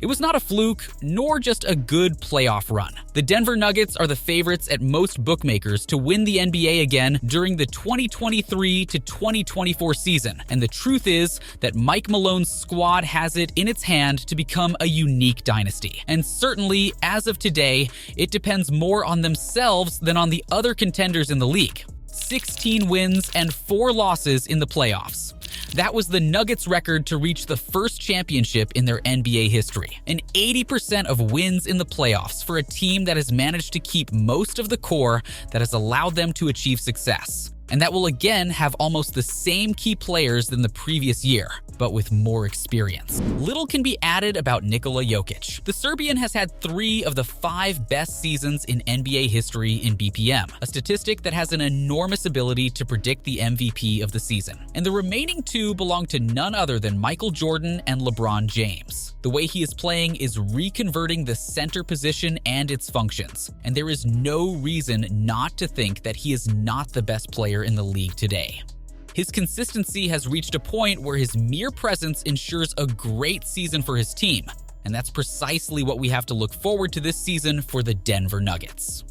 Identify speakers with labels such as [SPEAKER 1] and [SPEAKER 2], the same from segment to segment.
[SPEAKER 1] It was not a fluke, nor just a good playoff run. The Denver Nuggets are the favorites at most bookmakers to win the NBA again during the 2023 to 2024 season, and the truth is that Mike Malone's squad has it in its hand to become a unique dynasty. And certainly, as of today, it depends more on themselves than on the other contenders in the league. 16 wins and 4 losses in the playoffs. That was the Nuggets' record to reach the first championship in their NBA history. An 80% of wins in the playoffs for a team that has managed to keep most of the core that has allowed them to achieve success. And that will again have almost the same key players than the previous year, but with more experience. Little can be added about Nikola Jokic. The Serbian has had 3 of the 5 best seasons in NBA history in BPM, a statistic that has an enormous ability to predict the MVP of the season. And the remaining 2 belong to none other than Michael Jordan and LeBron James. The way he is playing is reconverting the center position and its functions, and there is no reason not to think that he is not the best player in the league today. His consistency has reached a point where his mere presence ensures a great season for his team, and that's precisely what we have to look forward to this season for the Denver Nuggets.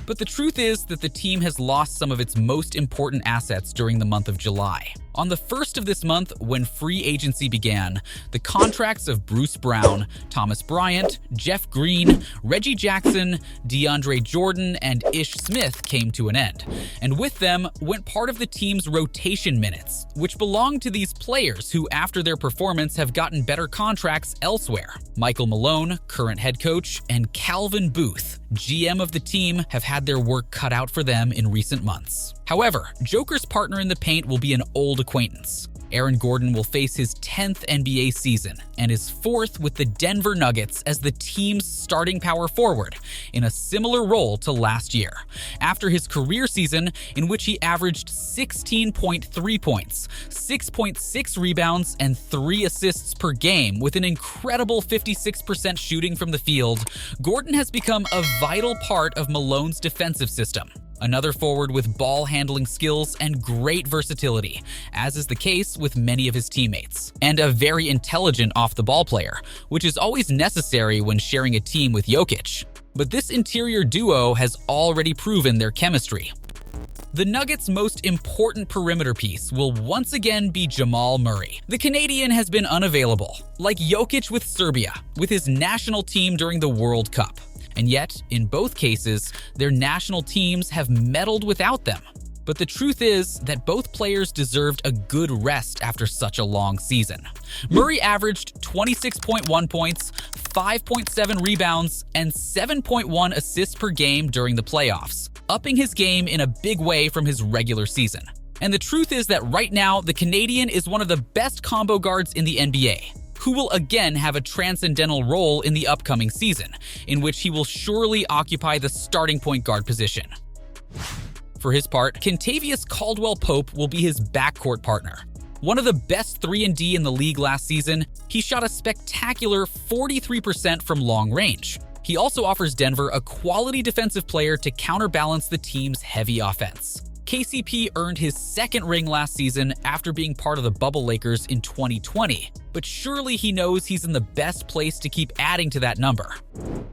[SPEAKER 1] But the truth is that the team has lost some of its most important assets during the month of July. On the 1st of this month, when free agency began, the contracts of Bruce Brown, Thomas Bryant, Jeff Green, Reggie Jackson, DeAndre Jordan, and Ish Smith came to an end. And with them went part of the team's rotation minutes, which belonged to these players who, after their performance, have gotten better contracts elsewhere. Michael Malone, current head coach, and Calvin Booth, GM of the team, have had their work cut out for them in recent months. However, Joker's partner in the paint will be an old acquaintance. Aaron Gordon will face his 10th NBA season and is 4th with the Denver Nuggets as the team's starting power forward in a similar role to last year, after his career season in which he averaged 16.3 points, 6.6 rebounds, and 3 assists per game with an incredible 56% shooting from the field. Gordon has become a vital part of Malone's defensive system. Another forward with ball handling skills and great versatility, as is the case with many of his teammates. And a very intelligent off-the-ball player, which is always necessary when sharing a team with Jokic. But this interior duo has already proven their chemistry. The Nuggets' most important perimeter piece will once again be Jamal Murray. The Canadian has been unavailable, like Jokic with Serbia, with his national team during the World Cup. And yet, in both cases, their national teams have medaled without them. But the truth is that both players deserved a good rest after such a long season. Murray averaged 26.1 points, 5.7 rebounds, and 7.1 assists per game during the playoffs, upping his game in a big way from his regular season. And the truth is that right now, the Canadian is one of the best combo guards in the NBA, who will again have a transcendental role in the upcoming season, in which he will surely occupy the starting point guard position. For his part, Kentavious Caldwell-Pope will be his backcourt partner. One of the best 3-and-D in the league last season, he shot a spectacular 43% from long range. He also offers Denver a quality defensive player to counterbalance the team's heavy offense. KCP earned his 2nd ring last season after being part of the Bubble Lakers in 2020, but surely he knows he's in the best place to keep adding to that number.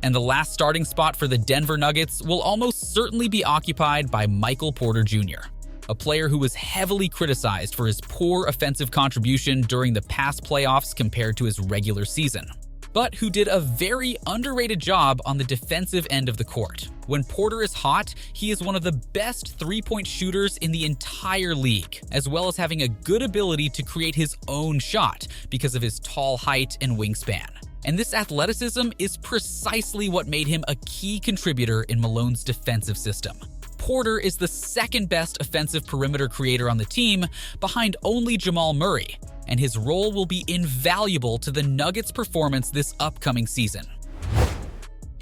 [SPEAKER 1] And the last starting spot for the Denver Nuggets will almost certainly be occupied by Michael Porter Jr., a player who was heavily criticized for his poor offensive contribution during the past playoffs compared to his regular season, but who did a very underrated job on the defensive end of the court. When Porter is hot, he is one of the best three-point shooters in the entire league, as well as having a good ability to create his own shot because of his tall height and wingspan. And this athleticism is precisely what made him a key contributor in Malone's defensive system. Porter is the 2nd best offensive perimeter creator on the team, behind only Jamal Murray, and his role will be invaluable to the Nuggets' performance this upcoming season.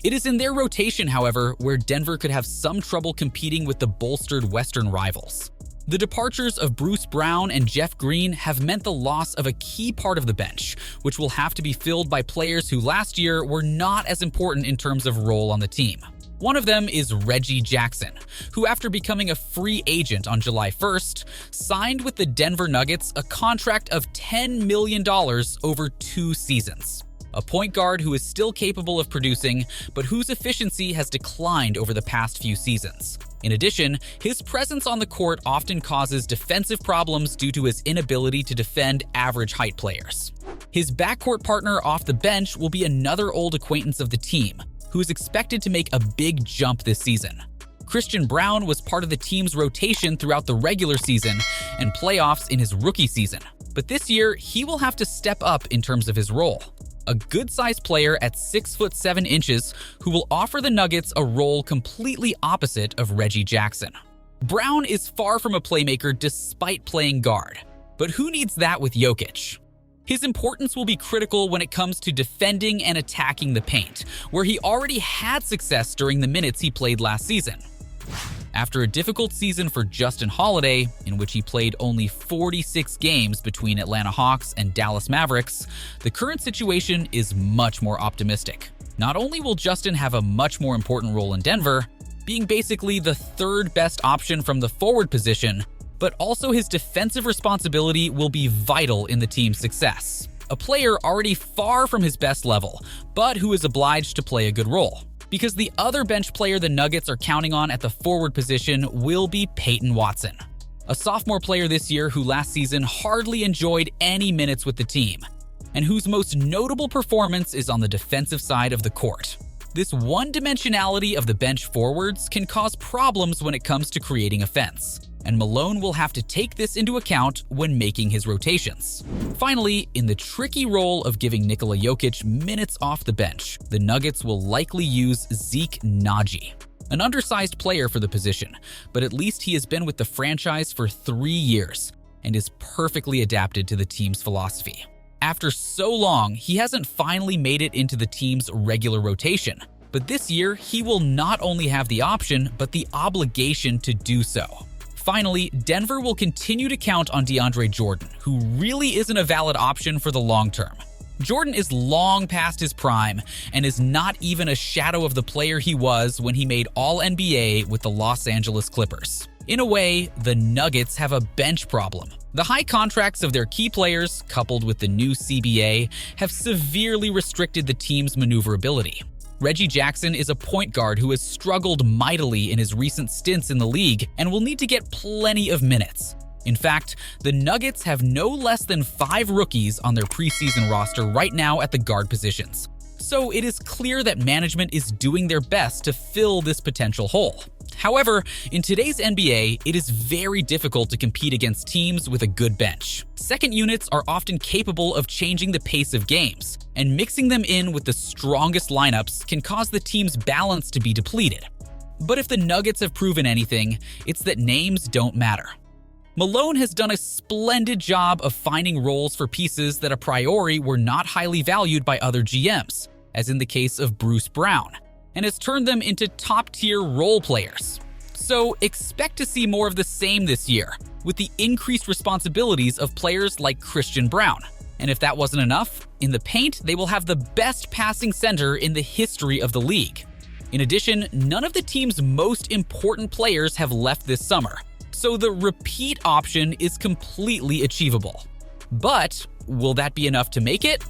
[SPEAKER 1] It is in their rotation, however, where Denver could have some trouble competing with the bolstered Western rivals. The departures of Bruce Brown and Jeff Green have meant the loss of a key part of the bench, which will have to be filled by players who last year were not as important in terms of role on the team. One of them is Reggie Jackson, who after becoming a free agent on July 1st, signed with the Denver Nuggets a contract of $10 million over 2 seasons. a point guard who is still capable of producing, but whose efficiency has declined over the past few seasons. In addition, his presence on the court often causes defensive problems due to his inability to defend average height players. His backcourt partner off the bench will be another old acquaintance of the team, who is expected to make a big jump this season. Christian Braun was part of the team's rotation throughout the regular season and playoffs in his rookie season, but this year he will have to step up in terms of his role. A good-sized player at 6'7" who will offer the Nuggets a role completely opposite of Reggie Jackson. Braun is far from a playmaker despite playing guard, but who needs that with Jokic? His importance will be critical when it comes to defending and attacking the paint, where he already had success during the minutes he played last season. After a difficult season for Justin Holiday, in which he played only 46 games between Atlanta Hawks and Dallas Mavericks, the current situation is much more optimistic. Not only will Justin have a much more important role in Denver, being basically the third best option from the forward position, but also his defensive responsibility will be vital in the team's success. A player already far from his best level, but who is obliged to play a good role. Because the other bench player the Nuggets are counting on at the forward position will be Peyton Watson, a sophomore player this year who last season hardly enjoyed any minutes with the team, and whose most notable performance is on the defensive side of the court. This one-dimensionality of the bench forwards can cause problems when it comes to creating offense, and Malone will have to take this into account when making his rotations. Finally, in the tricky role of giving Nikola Jokic minutes off the bench, the Nuggets will likely use Zeke Naji, an undersized player for the position, but at least he has been with the franchise for 3 years and is perfectly adapted to the team's philosophy. After so long, he hasn't finally made it into the team's regular rotation, but this year he will not only have the option, but the obligation to do so. Finally, Denver will continue to count on DeAndre Jordan, who really isn't a valid option for the long term. Jordan is long past his prime and is not even a shadow of the player he was when he made All-NBA with the Los Angeles Clippers. In a way, the Nuggets have a bench problem. The high contracts of their key players, coupled with the new CBA, have severely restricted the team's maneuverability. Reggie Jackson is a point guard who has struggled mightily in his recent stints in the league and will need to get plenty of minutes. In fact, the Nuggets have no less than 5 rookies on their preseason roster right now at the guard positions. So it is clear that management is doing their best to fill this potential hole. However, in today's NBA, it is very difficult to compete against teams with a good bench. Second units are often capable of changing the pace of games, and mixing them in with the strongest lineups can cause the team's balance to be depleted. But if the Nuggets have proven anything, it's that names don't matter. Malone has done a splendid job of finding roles for pieces that a priori were not highly valued by other GMs, as in the case of Bruce Brown, and has turned them into top-tier role players. So expect to see more of the same this year, with the increased responsibilities of players like Christian Braun. And if that wasn't enough, in the paint, they will have the best passing center in the history of the league. In addition, none of the team's most important players have left this summer, so the repeat option is completely achievable. But will that be enough to make it?